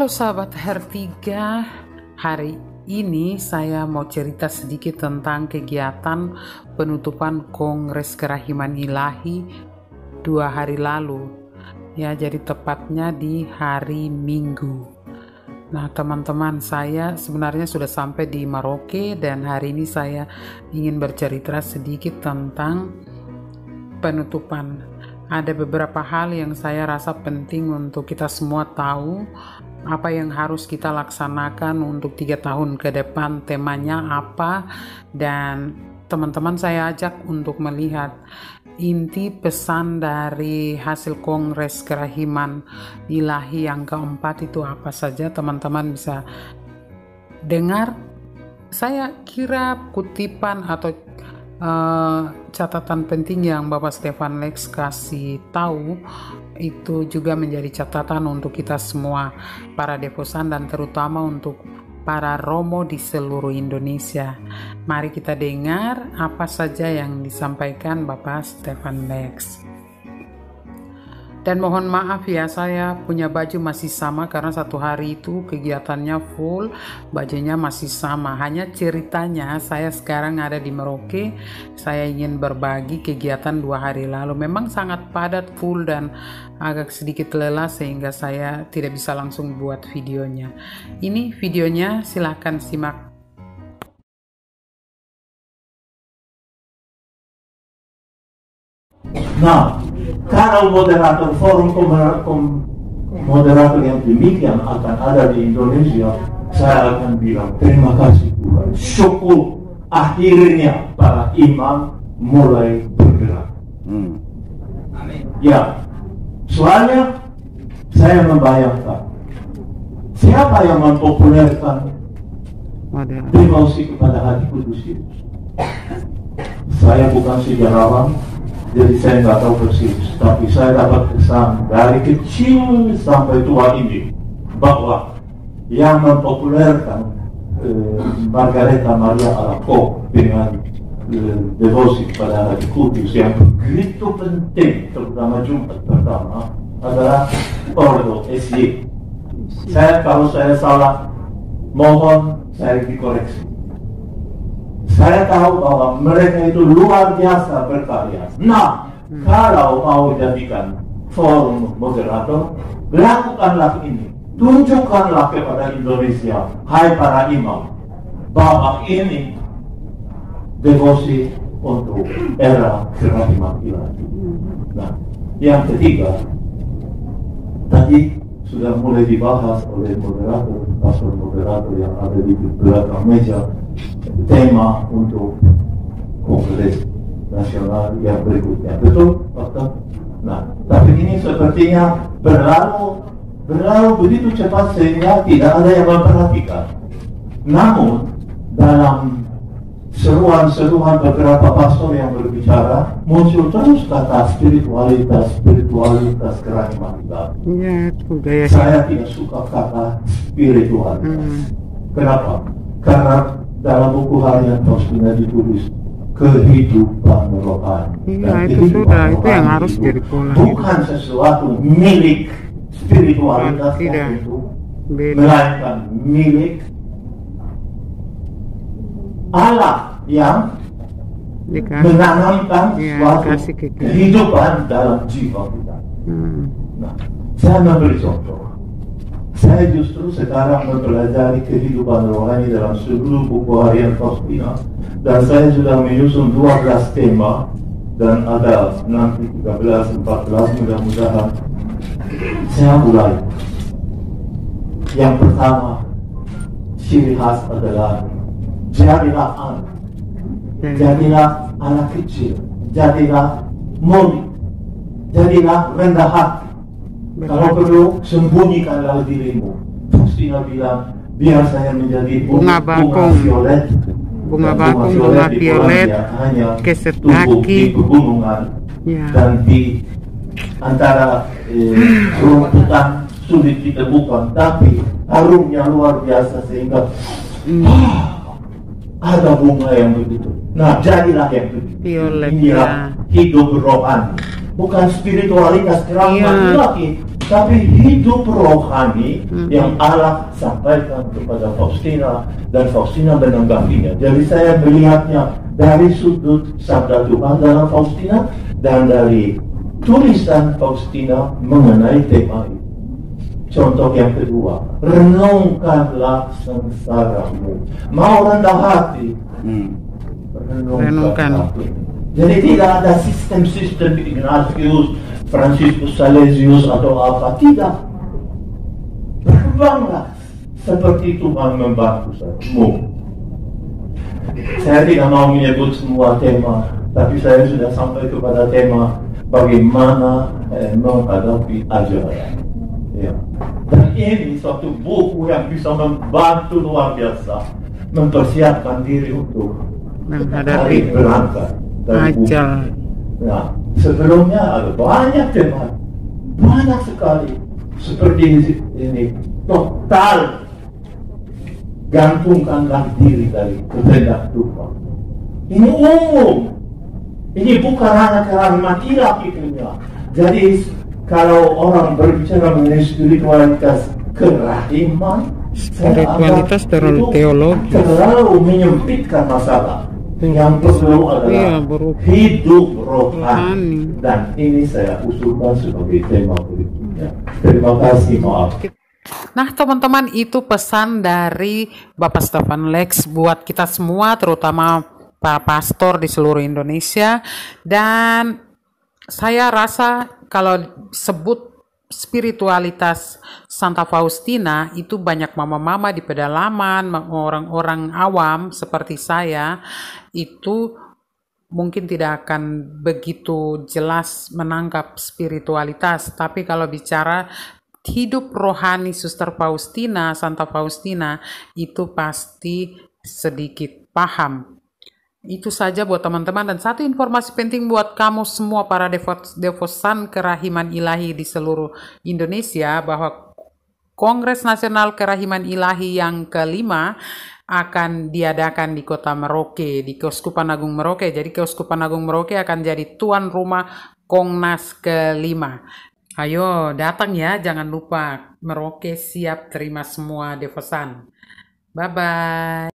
Halo sahabat Her3, hari ini saya mau cerita sedikit tentang kegiatan penutupan Kongres Kerahiman Ilahi 2 hari lalu. Ya, jadi tepatnya di hari Minggu. Nah teman-teman, saya sebenarnya sudah sampai di Merauke dan hari ini saya ingin bercerita sedikit tentang penutupan. Ada beberapa hal yang saya rasa penting untuk kita semua tahu apa yang harus kita laksanakan untuk 3 tahun ke depan, temanya apa, dan teman-teman saya ajak untuk melihat inti pesan dari hasil Kongres Kerahiman Ilahi yang keempat itu apa saja. Teman-teman bisa dengar, saya kira kutipan atau catatan penting yang Bapak Stefan Lex kasih tahu itu juga menjadi catatan untuk kita semua, para devosan dan terutama untuk para romo di seluruh Indonesia. Mari kita dengar apa saja yang disampaikan Bapak Stefan Lex. Dan mohon maaf ya, saya punya baju masih sama karena 1 hari itu kegiatannya full, bajunya masih sama. Hanya ceritanya saya sekarang ada di Merauke, saya ingin berbagi kegiatan 2 hari lalu. Memang sangat padat, full, dan agak sedikit lelah sehingga saya tidak bisa langsung buat videonya. Ini videonya, silahkan simak. Nah, kalau forum moderator yang demikian akan ada di Indonesia, saya akan bilang terima kasih Tuhan. Syukur akhirnya para imam mulai bergerak. Ya, soalnya saya membayangkan siapa yang mempopulerkan devosi kepada hati kudus itu. Saya bukan sejarawan, jadi saya nggak tahu persis, tapi saya dapat kesan dari kecil sampai tua ini bahwa yang mempopulerkan Margareta Maria Alacoque dengan devosi kepada hati kudus yang begitu penting, terutama Jumat pertama, adalah Ordo SY. Kalau saya salah, mohon saya dikoreksi. Saya tahu bahwa mereka itu luar biasa berkarya. Nah, kalau mau jadikan forum moderator, lakukanlah ini. Tunjukkanlah kepada Indonesia, hai para imam, bahwa ini devosi untuk era kerahiman ilahi. Nah, yang ketiga, tadi sudah mulai dibahas oleh pastor moderator yang ada di belakang meja, tema untuk Kongres Nasional yang berikutnya. Betul, Pak? Nah, tapi ini sepertinya berlalu begitu cepat sehingga tidak ada yang memperhatikan. Namun, dalam seruan-seruan beberapa pastor yang berbicara, muncul terus kata spiritualitas kerahiman ilahi. Ya, itu gaya saya tidak suka kata spiritualitas. Kenapa? Karena dalam buku harian Faustina ditulis kehidupan rohani. Iya, itu sudah, itu yang harus jadi pola. Bukan sesuatu milik spiritualitas itu, melainkan milik Allah yang menanamkan suatu kehidupan dalam jiwa kita. Nah, saya memberi contoh. Saya justru sekarang mempelajari kehidupan rohani dalam seluruh buku harian Faustina, dan saya sudah menyusun 12 tema dan ada nanti 13-14 mudah-mudahan. Saya mulai. Yang pertama, ciri khas adalah jadilah anak, jadilah anak kecil, jadilah murid, jadilah rendah hati. Kalau perlu, sembunyikanlah dirimu. Faustina bilang, biar saya menjadi bunga violet, bunga violet, tumbuh di pegunungan, dan di antara rumputan sulit ditemukan, tapi harumnya luar biasa sehingga ada bunga yang begitu. Nah, jadilah yang begitu. Inilah hidup rohani, bukan spiritualitas kerahiman ilahi, tapi hidup rohani yang Allah sampaikan kepada Faustina dan Faustina menanggapinya. Jadi saya melihatnya dari sudut sabda Tuhan dalam Faustina dan dari tulisan Faustina mengenai tema itu. Contoh yang kedua, renungkanlah sengsaramu. Mau rendah hati, renungkan hati. Jadi tidak ada sistem-sistem Ignatius, Franciscus Salesius atau apa, tidak. Berbanglah seperti Tuhan membantu sajamu. Saya tidak mau menyebut semua tema, tapi saya sudah sampai kepada tema bagaimana menghadapi ajaran. Ya. Dan ini suatu buku yang bisa membantu luar biasa mempersiapkan diri untuk menghadapi berangkat dari buku. Nah, sebelumnya ada banyak tema, banyak sekali seperti ini. Total gantungkanlah diri dari kehendak Tuhan. Ini umum. Ini bukan hanya kerahiman ilahi punya. Jadi kalau orang berbicara mengenai spiritualitas kerahiman, spiritualitas terlalu teologi, terlalu menyempitkan masalah. Yang perlu adalah hidup rohani, dan ini saya usulkan sebagai tema berikutnya. Terima kasih, maaf. Nah teman-teman, itu pesan dari Bapak Stefan Lex buat kita semua, terutama para pastor di seluruh Indonesia. Dan saya rasa kalau sebut spiritualitas Santa Faustina itu banyak mama-mama di pedalaman, orang-orang awam seperti saya itu mungkin tidak akan begitu jelas menangkap spiritualitas. Tapi kalau bicara hidup rohani Suster Faustina, Santa Faustina, itu pasti sedikit paham. Itu saja buat teman-teman, dan satu informasi penting buat kamu semua para devosan kerahiman ilahi di seluruh Indonesia, bahwa Kongres Nasional Kerahiman Ilahi yang kelima akan diadakan di Kota Merauke, di Keuskupan Agung Merauke. Jadi Keuskupan Agung Merauke akan jadi tuan rumah Kongnas kelima. Ayo datang ya, jangan lupa. Merauke siap terima semua devosan. Bye-bye.